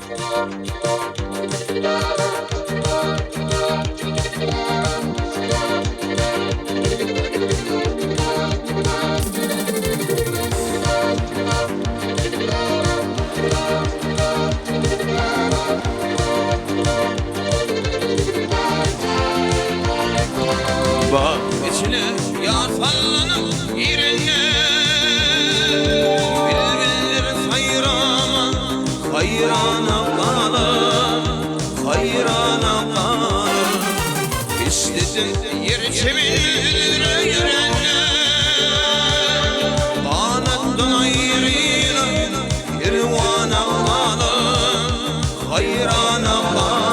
Bak içine yar sallanıp yerine bilbilir sayrama hayrana kalır hayrana kalır İstedim yer çevirir yüreğine Bağlattın ayrıyla irvana kalır hayrana kalır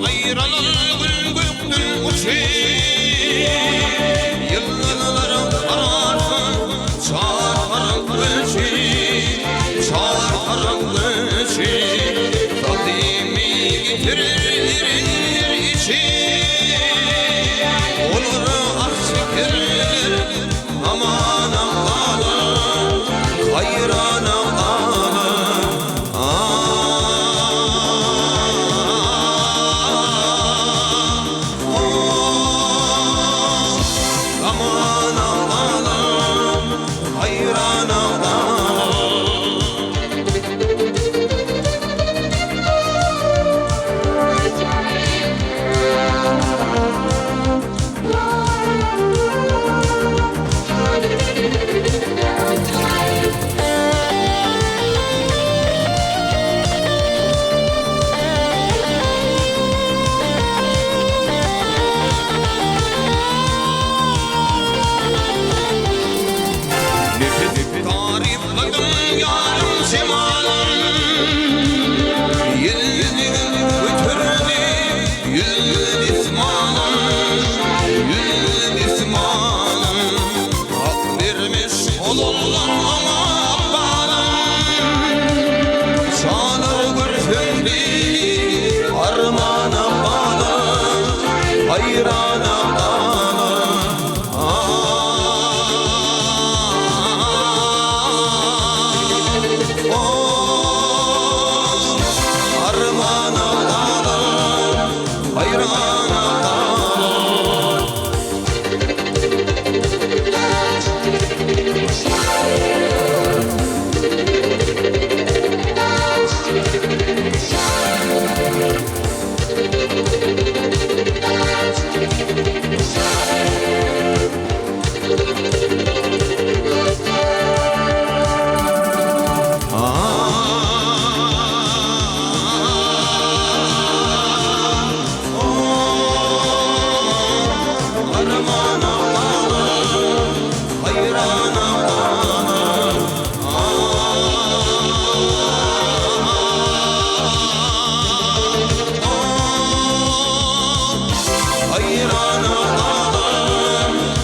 Ayrılır gül göktün uçu Yıllarım ararsın çağırırım göçü Çağırırım göçü Takdimi getirir içi Olur aşıkır amanam kalır hayranam kalır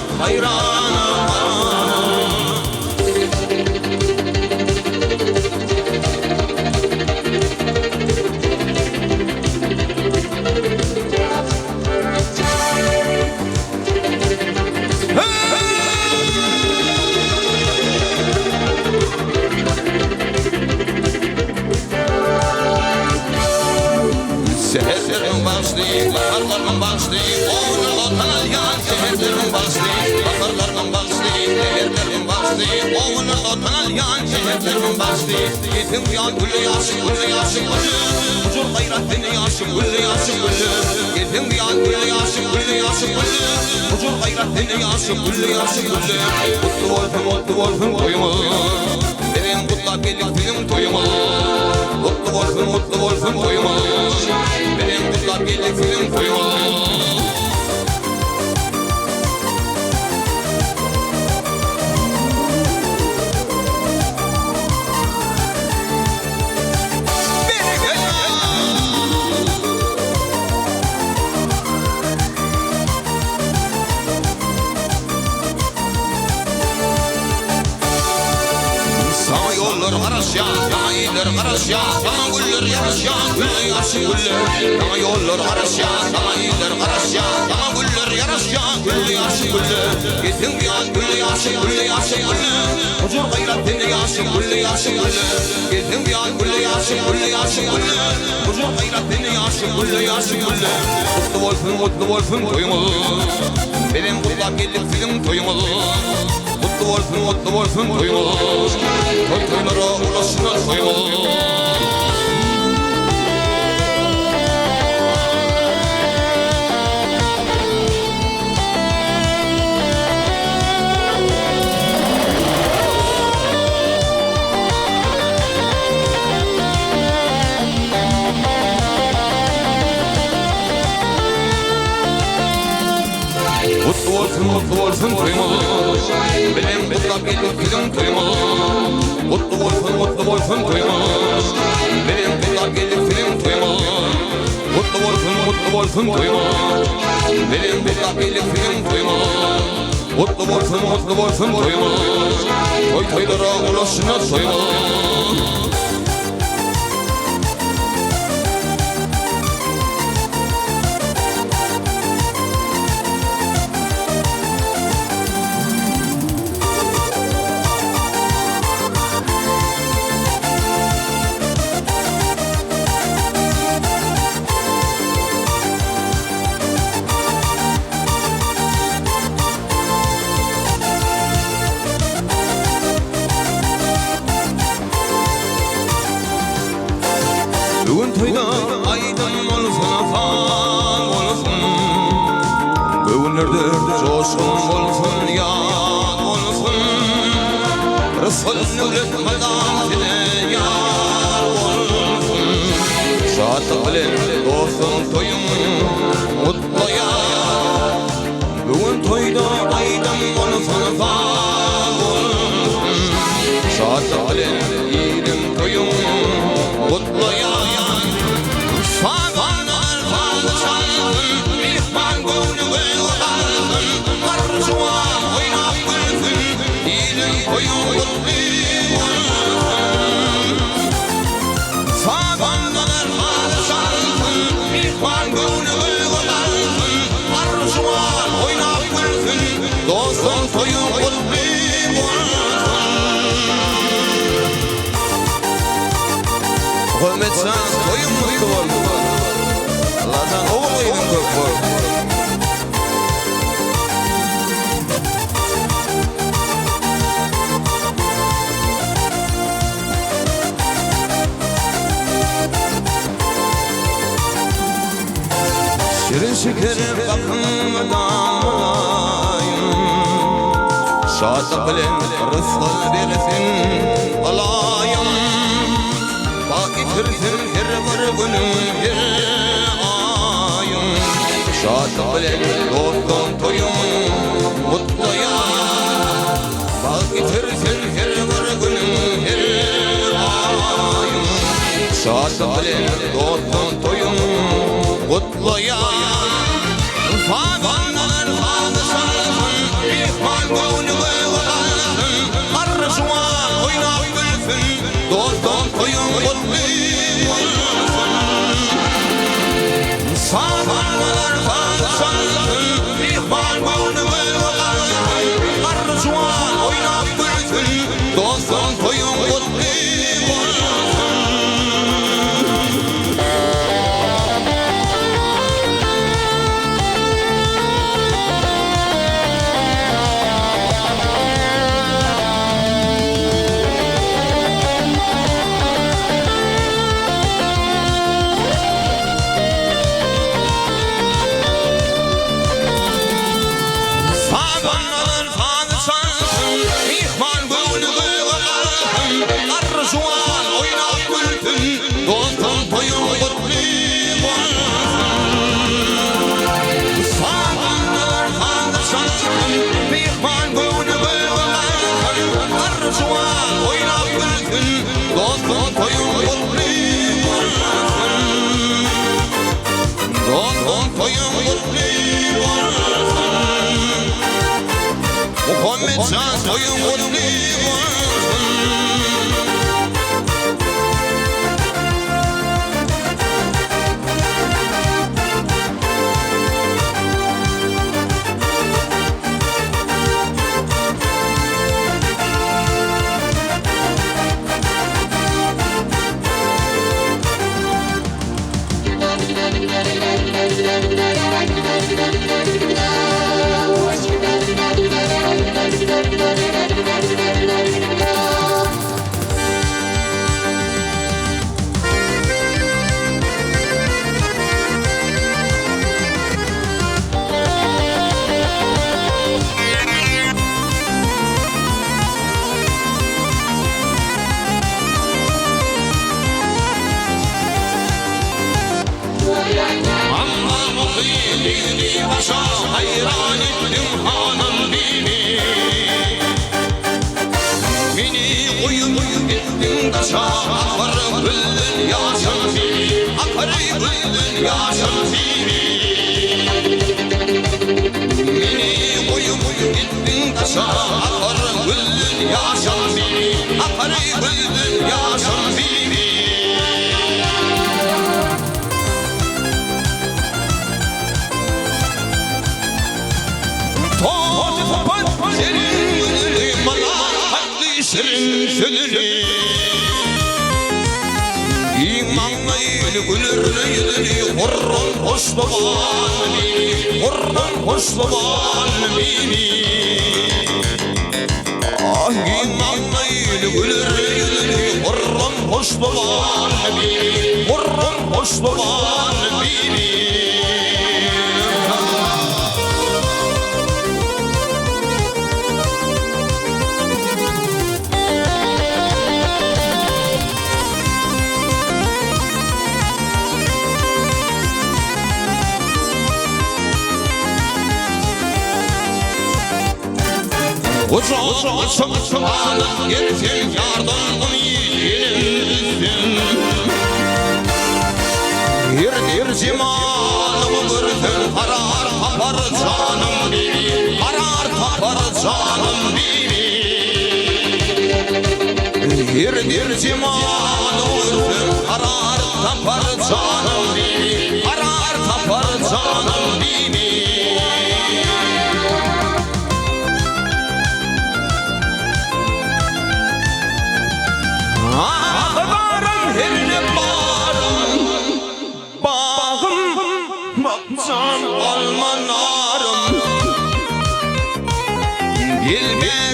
Hayrana Seherlerim başlı, baharlarım başlı, oğlum otanal yan. Seherlerim başlı, baharlarım başlı, seherlerim başlı, oğlum otanal yan. Seherlerim başlı, yetim yan gülü yaşı gülü yaşı gülü. Huzur gayretini yaşı gülü yaşı gülü. Yetim yan gülü yaşı gülü yaşı gülü. Huzur gayretini yaşı gülü yaşı gülü. Mutlu olsun koyumu, benim kutla birliktenim toyumu. Mutlu olsun koyumu, benim kutla birliktenim toyumu. karışya, sana iyiler karışya, sana güller yarışya, güller yaşı güller. Sana yollar karışya, sana iyiler karışya, sana güller yarışya, güller yaşı güller. Gittin bir an güller yaşı, güller yaşı güller. Huzur gayretinde yaşı, güller yaşı güller. Gittin bir an güller yaşı, güller yaşı güller. Huzur gayretinde yaşı, güller yaşı güller. Mutlu olsun toyumuz. Benim kulak gelip film toyumuz. Mutlu olsun toyumuz. Toy toylara ulaşsınlar toyumuz. Mutlu olsun toyumuz. Benim kulak gelip film toyumuz. Mutlu olsun toyumuz. Benim kulak gelip film toyumuz. Mutlu olsun toyumuz. Benim kulak gelip film toyumuz. Mutlu olsun toyumuz. Toy toylara ulaşsınlar toyumuz. Bugün toyda aydın olsun, afan olsun. Bugünlerde coşkun olsun, yad olsun. Resul'ün ümmet madamine yar olsun. Şahat bilen dostum toyum mutlu ya. Bugün toyda aydın olsun, afan olsun. Şahat bilen yiğidim toyum mutlu ya. Faganlar falçalın, mihman gönlüme olalım. Marşuan oynap gülsün, dilin koyun kutlu olsun. Faganlar falçalın, mihman gönlüme olalım. Marşuan oynap gülsün, dostum koyun kutlu olsun. Hürmet sen toyun mutlu olsun. Allah'tan oğulaydın kök boy. Şirin şekerim bakımdan olayım. Şahat bilen rızkı versin alayım. Getirsin her bir günüm her ayım. Şahat bilen dostum toyum mutlu ya. Bak getirsin her bir günüm her ayım. Şahat bilen dostum toyum mutlu ya. Faganlar falçalın, mihman gönlüme olalım. Marşuan oynap gülsün, dostum toyum mutlu olsun. Faganlar falçalın, mihman gönlüme olalım. Marşuan oynap gülsün, dostum toyum mutlu olsun. Muhammed Şah soyun mutlu olsun. bülbül yaşın bibi, akar bülbül yaşın bibi. Beni koyup gittin taşa, akar bülbül yaşın bibi, akar bülbül yaşın bibi. Topat senin gülünü, bana tatlı şirin sözünü. İmanlayın gülürlü yüzünü, hurran hoşlaman beni, hurran hoşlaman beni. Ah imanlayın gülürlü yüzünü, hurran hoşlaman beni, hurran hoşlaman beni. Uzun sıkışmanın yersin yardımın yiğidinizsin. Bir zimanımı gördün karar tapar canım benim, karar tapar canım benim. Bir zimanımı gördün karar tapar canım benim, karar tapar canım benim. Almanarım, bilmem